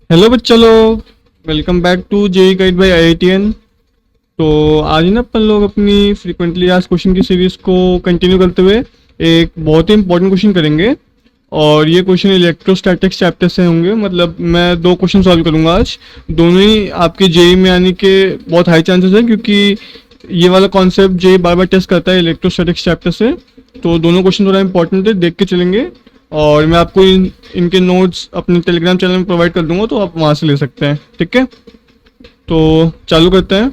Hello बच्चा लोग, welcome back to JEE guide by IITian. तो आज ना अपन लोग अपनी फ्रीक्वेंटली आस्क्ड क्वेश्चन की सीरीज को कंटिन्यू करते हुए एक बहुत ही इंपॉर्टेंट क्वेश्चन करेंगे। और ये क्वेश्चन इलेक्ट्रोस्टैटिक्स चैप्टर से होंगे। मतलब मैं दो क्वेश्चन सॉल्व करूंगा आज। दोनों ही आपके जेई में आने के बहुत हाई चांसेस हैं, क्योंकि ये वाला कॉन्सेप्ट जेई बार बार टेस्ट करता है इलेक्ट्रोस्टैटिक्स चैप्टर से। तो दोनों क्वेश्चन थोड़ा इंपॉर्टेंट है, देख के चलेंगे। और मैं आपको इनके नोट्स अपने टेलीग्राम चैनल में प्रोवाइड कर दूंगा, तो आप वहाँ से ले सकते हैं। ठीक है, तो चालू करते हैं।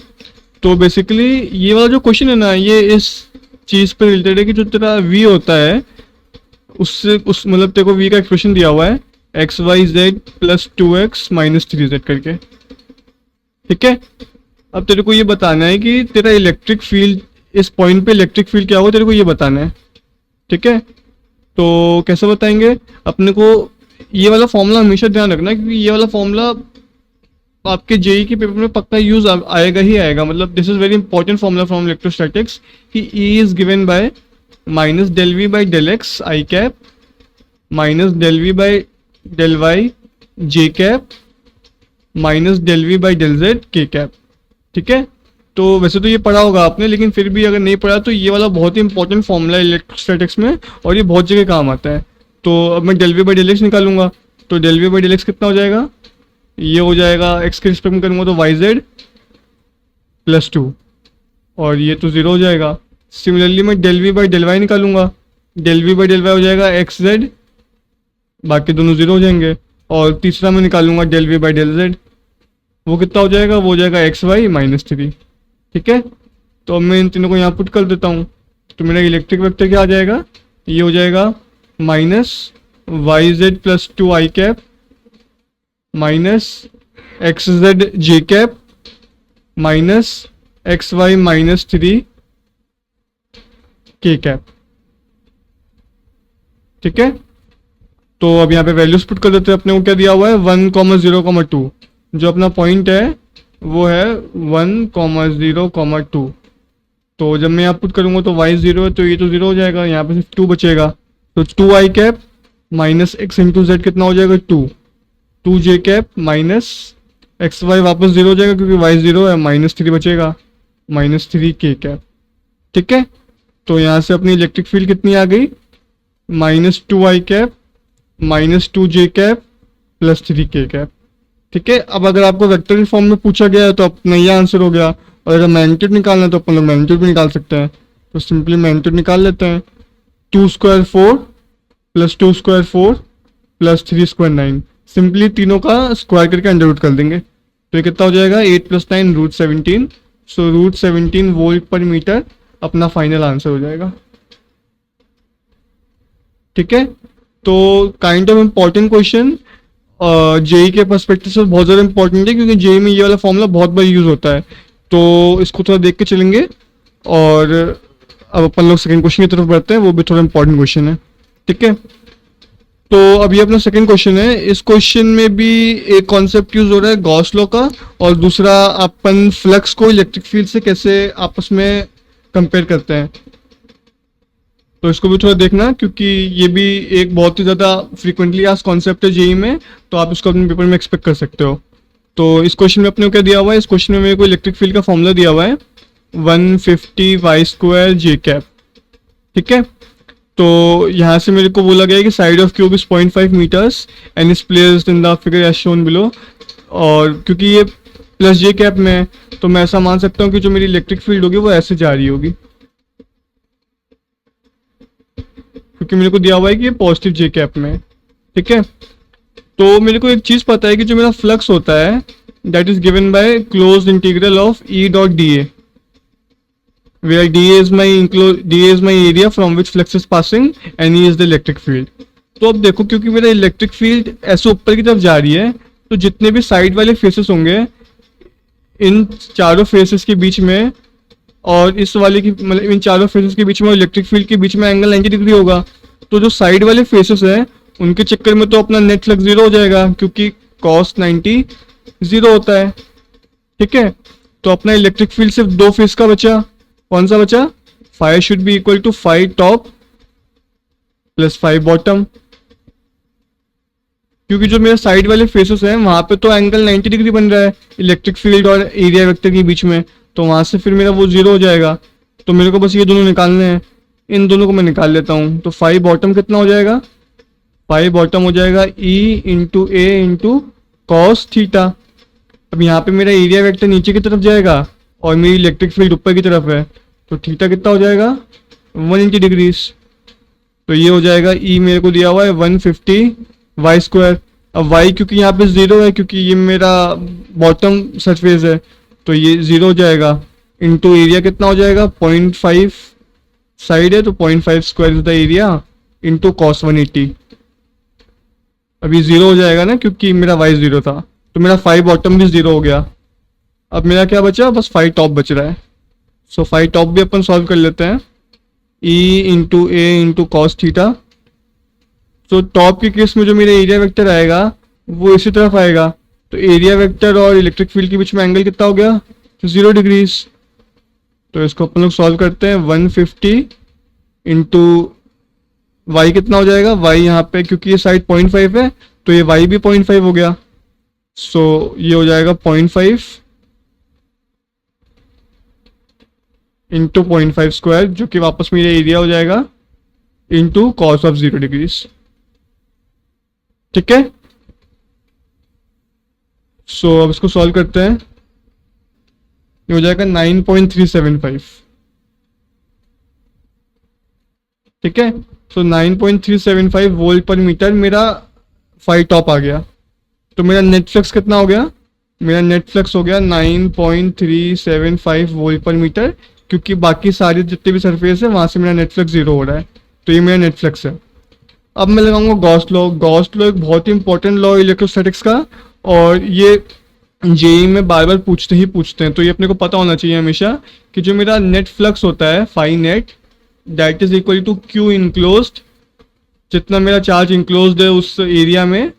तो बेसिकली ये वाला जो क्वेश्चन है ना, ये इस चीज़ पे रिलेटेड है कि जो तेरा वी होता है उससे उस मतलब तेरे को वी का एक्सप्रेशन दिया हुआ है x Y z plus 2x-3z करके। ठीक है, अब तेरे को ये बताना है कि तेरा इलेक्ट्रिक फील्ड इस पॉइंट पे इलेक्ट्रिक फील्ड क्या होगा, तेरे को ये बताना है। ठीक है, तो कैसे बताएंगे अपने को? ये वाला फॉर्मूला हमेशा ध्यान रखना, क्योंकि ये वाला फॉर्मूला आपके जेई के पेपर में पक्का यूज आएगा ही आएगा। मतलब this is very important formula from electrostatics कि E is given by minus del we by del x i cap minus del we by del y j cap minus del we by del z k cap. ठीक है, तो वैसे तो ये पढ़ा होगा आपने, लेकिन फिर भी अगर नहीं पढ़ा तो ये वाला बहुत ही इंपॉर्टेंट फॉर्मूला है इलेक्ट्रोस्टैटिक्स में, और ये बहुत जगह काम आता है। तो अब मैं del we by del x निकालूंगा, तो del we by del x कितना हो जाएगा? ये हो जाएगा एक्स के रिस्पेक्ट में करूँगा तो वाई जेड प्लस 2, और ये तो ज़ीरो हो जाएगा। सिमिलरली मैं del we by del y निकालूंगा, del we by del y हो जाएगा एक्स जेड, बाकी दोनों ज़ीरो हो जाएंगे। और तीसरा मैं निकालूंगा del we by del z, वो कितना हो जाएगा? वो हो जाएगा एक्स वाई माइनस 3। ठीक है, तो अब मैं इन तीनों को यहाँ पुट कर देता हूँ, तो मेरा इलेक्ट्रिक वेक्टर क्या आ जाएगा? ये हो जाएगा minus y z plus 2 i cap minus x z j cap minus x y minus 3 k cap. ठीक है, तो अब यहाँ पे वैल्यूज पुट कर देते हैं। अपने को क्या दिया हुआ है? 1,0,2। जो अपना पॉइंट है वो है 1,0,2। तो जब मैं यहाँ पुट करूँगा तो y 0 है, तो ये तो 0 हो जाएगा, यहाँ पे सिर्फ 2 बचेगा। तो 2 i cap minus x into z कितना हो जाएगा? 2 j cap minus x y वापस 0 हो जाएगा, क्योंकि y 0 है, माइनस 3 बचेगा, माइनस 3 के कैप। ठीक है, तो यहाँ से अपनी इलेक्ट्रिक फील्ड कितनी आ गई? Minus 2 i cap minus 2 j cap plus 3 k cap. ठीक है, अब अगर आपको वेक्टर फॉर्म में पूछा गया है तो अपना ये आंसर हो गया, और अगर मैग्नीट्यूड निकालना है तो अपन लोग मैग्नीट्यूड भी निकाल सकते हैं। तो सिंपली मैग्नीट्यूड निकाल लेते हैं। 2 square 4 plus 2 square 4 plus 3 square 9। Simply तीनों का स्क्वायर करके अंडर रूट कर देंगे, तो ये कितना हो जाएगा? 8 + 9 √17। सो √17 वोल्ट पर मीटर अपना फाइनल आंसर हो जाएगा। ठीक है, तो kind of important question JEE के पर्सपेक्टिव से बहुत ज़्यादा इंपॉर्टेंट है, क्योंकि जेई में ये वाला फॉर्मूला बहुत बार यूज़ होता है। तो इसको थोड़ा देख के चलेंगे, और अब अपन लोग सेकंड क्वेश्चन की तरफ बढ़ते हैं। वो भी थोड़ा इंपॉर्टेंट क्वेश्चन है। ठीक है, तो अब ये अपना सेकंड क्वेश्चन है। इस क्वेश्चन में भी एक कॉन्सेप्ट यूज हो रहा है गॉस लॉ का, और दूसरा अपन फ्लक्स को इलेक्ट्रिक फील्ड से कैसे आपस में कंपेयर करते हैं। तो इसको भी थोड़ा देखना, क्योंकि ये भी एक बहुत ही ज़्यादा फ्रीक्वेंटली आज कॉन्सेप्ट है जेई में, तो आप इसको अपने पेपर में एक्सपेक्ट कर सकते हो। तो इस क्वेश्चन में अपने को क्या दिया हुआ है? इस क्वेश्चन में मेरे को इलेक्ट्रिक फील्ड का फॉर्मूला दिया हुआ है 150 वाई स्क्वायर जे कैप। ठीक है, तो यहाँ से मेरे को बोला गया है कि side of cube is 0.5 metres and is placed in the figure as shown below. और क्योंकि ये प्लस जे कैप में है, तो मैं ऐसा मान सकता हूँ कि जो मेरी इलेक्ट्रिक फील्ड होगी वो ऐसे जा रही होगी, क्योंकि मेरे को दिया हुआ है कि ये पॉजिटिव जे कैप में है। ठीक है, तो मेरे को एक चीज़ पता है कि जो मेरा फ्लक्स होता है that is given bye closed integral of E dot D A, where dA is my area from which flux is passing and E is the electric field। तो अब देखो, क्योंकि मेरा इलेक्ट्रिक फील्ड ऐसे ऊपर की तरफ जा रही है, तो जितने भी साइड वाले फेसेस होंगे इन चारों फेसेस के बीच में, और इस वाले की मतलब इन चारों फेसेस के बीच में और इलेक्ट्रिक फील्ड के बीच में एंगल 90 डिग्री होगा। तो जो साइड वाले फेसेस हैं उनके चक्कर में तो अपना नेट फ्लक्स 0 हो जाएगा, क्योंकि cos 90 0 होता है। ठीक है, तो अपना इलेक्ट्रिक फील्ड सिर्फ दो फेस का बचा। कौन सा बचा? Phi should be equal to phi top plus phi bottom. क्योंकि जो मेरा साइड वाले फेसेस हैं वहाँ पे तो एंगल 90 डिग्री बन रहा है इलेक्ट्रिक फील्ड और एरिया वेक्टर के बीच में, तो वहाँ से फिर मेरा वो जीरो हो जाएगा। तो मेरे को बस ये दोनों निकालने हैं, इन दोनों को मैं निकाल लेता हूँ। तो फाई बॉटम कितना हो जाएगा, फाई बॉटम हो जाएगा ई इंटू ए इंटू कॉस थीटा। अब यहाँ पे मेरा एरिया वेक्टर नीचे की तरफ जाएगा और मेरी इलेक्ट्रिक फील्ड ऊपर की तरफ है, तो थीटा कितना हो जाएगा 180 डिग्रीज। तो ये हो जाएगा ई मेरे को दिया हुआ है 150 वाई स्क्वायर। अब वाई क्योंकि यहाँ पे जीरो है क्योंकि ये मेरा बॉटम सरफेस है, तो ये जीरो हो जाएगा इंटू एरिया कितना हो जाएगा 0.5 साइड है तो 0.5 square is the area into cos 180। अभी जीरो हो जाएगा ना क्योंकि मेरा वाई जीरो था, तो मेरा फाइव बॉटम भी जीरो हो गया। अब मेरा क्या बचा, बस फाइव टॉप बच रहा है। सो फाइव टॉप भी अपन सॉल्व कर लेते हैं, ई इंटू ए इंटू कॉस थीटा। तो टॉप के केस में जो मेरा एरिया वेक्टर आएगा वो इसी तरफ आएगा, तो एरिया वेक्टर और इलेक्ट्रिक फील्ड के बीच में एंगल कितना हो गया, 0 डिग्रीज। तो इसको अपन लोग सॉल्व करते हैं, 150 इंटू वाई कितना हो जाएगा, वाई यहाँ पे क्योंकि ये साइड 0.5 है तो ये वाई भी 0.5 हो गया। सो ये हो जाएगा 0.5 इंटू 0.5 स्क्वायर जो कि वापस मेरा एरिया हो जाएगा इंटू कॉस ऑफ 0 डिग्रीज। ठीक है, सो अब इसको सॉल्व करते हैं, ये हो जाएगा 9.375। ठीक है, सो 9.375 वोल्ट पर मीटर मेरा फाइव टॉप आ गया। तो मेरा नेट फ्लक्स कितना हो गया, मेरा नेट फ्लक्स हो गया 9.375 वोल्ट पर मीटर, क्योंकि बाकी सारे जितने भी सरफेस है वहां से मेरा नेट फ्लक्स जीरो हो रहा है, तो ये मेरा नेट फ्लक्स है। अब मैं लगाऊंगा गॉस लॉ। गॉस लॉ एक बहुत ही इंपॉर्टेंट लॉ इलेक्ट्रोस्टैटिक्स का, और ये जेई में बार बार पूछते हैं, तो ये अपने को पता होना चाहिए हमेशा कि जो मेरा नेट फ्लक्स होता है phi net that is equal to q enclosed, जितना मेरा चार्ज इनक्लोज्ड है उस एरिया में,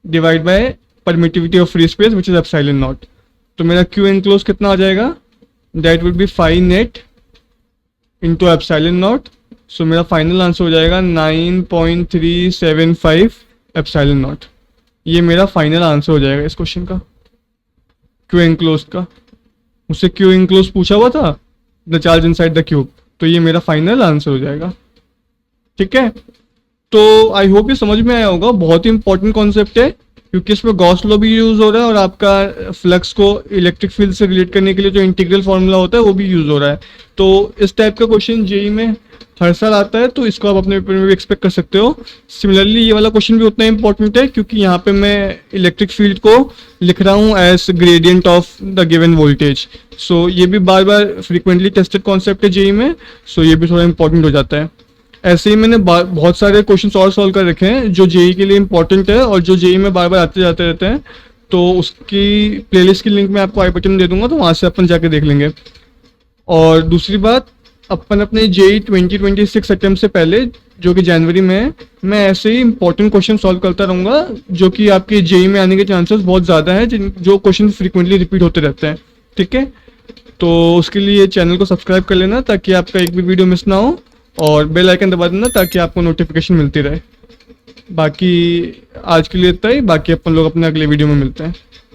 divide by permittivity of free space which is epsilon naught. तो मेरा क्यू इनक्लोज कितना आ जाएगा, that would be phi net into epsilon naught. So मेरा फाइनल आंसर हो जाएगा 9.375 एप्सिलॉन नॉट। ये मेरा फाइनल आंसर हो जाएगा इस क्वेश्चन का, क्यू इनक्लोज का। मुझसे क्यू इनक्लोज पूछा हुआ था, the charge inside the cube, तो ये मेरा फाइनल आंसर हो जाएगा। ठीक है, तो आई होप ये समझ में आया होगा, बहुत ही इंपॉर्टेंट कॉन्सेप्ट है क्योंकि इसमें गॉस लॉ भी यूज हो रहा है और आपका फ्लक्स को इलेक्ट्रिक फील्ड से रिलेट करने के लिए जो इंटीग्रल फॉर्मूला होता है वो भी यूज हो रहा है। तो इस टाइप का क्वेश्चन जेई में हर साल आता है, तो इसको आप अपने पेपर में भी एक्सपेक्ट कर सकते हो। सिमिलरली ये वाला क्वेश्चन भी उतना इंपॉर्टेंट है क्योंकि यहाँ पे मैं इलेक्ट्रिक फील्ड को लिख रहा हूँ as gradient of the given voltage. So ये भी बार बार फ्रिक्वेंटली टेस्टेड कॉन्सेप्ट है जेई में, सो ये भी थोड़ा इंपॉर्टेंट हो जाता है। ऐसे ही मैंने बहुत सारे क्वेश्चंस और सॉल्व कर रखे हैं जो जेई के लिए इंपॉर्टेंट है और जो जेई में बार बार आते जाते रहते हैं, तो उसकी प्लेलिस्ट की लिंक मैं आपको आई बटन दे दूंगा, तो वहाँ से अपन जाके देख लेंगे। और दूसरी बात, अपन अपने जेई 2026 अटेम्प्ट से पहले जो कि जनवरी में है, मैं ऐसे ही इंपॉर्टेंट क्वेश्चन सॉल्व करता रहूँगा जो कि आपके जेई में आने के चांसेस बहुत ज़्यादा हैं, जो क्वेश्चन फ्रीक्वेंटली रिपीट होते रहते हैं। ठीक है, तो उसके लिए चैनल को सब्सक्राइब कर लेना ताकि आपका एक भी वीडियो मिस ना हो, और बेल आइकन दबा देना ताकि आपको नोटिफिकेशन मिलती रहे। बाकी आज के लिए इतना ही, बाकी अपन लोग अपने अगले वीडियो में मिलते हैं।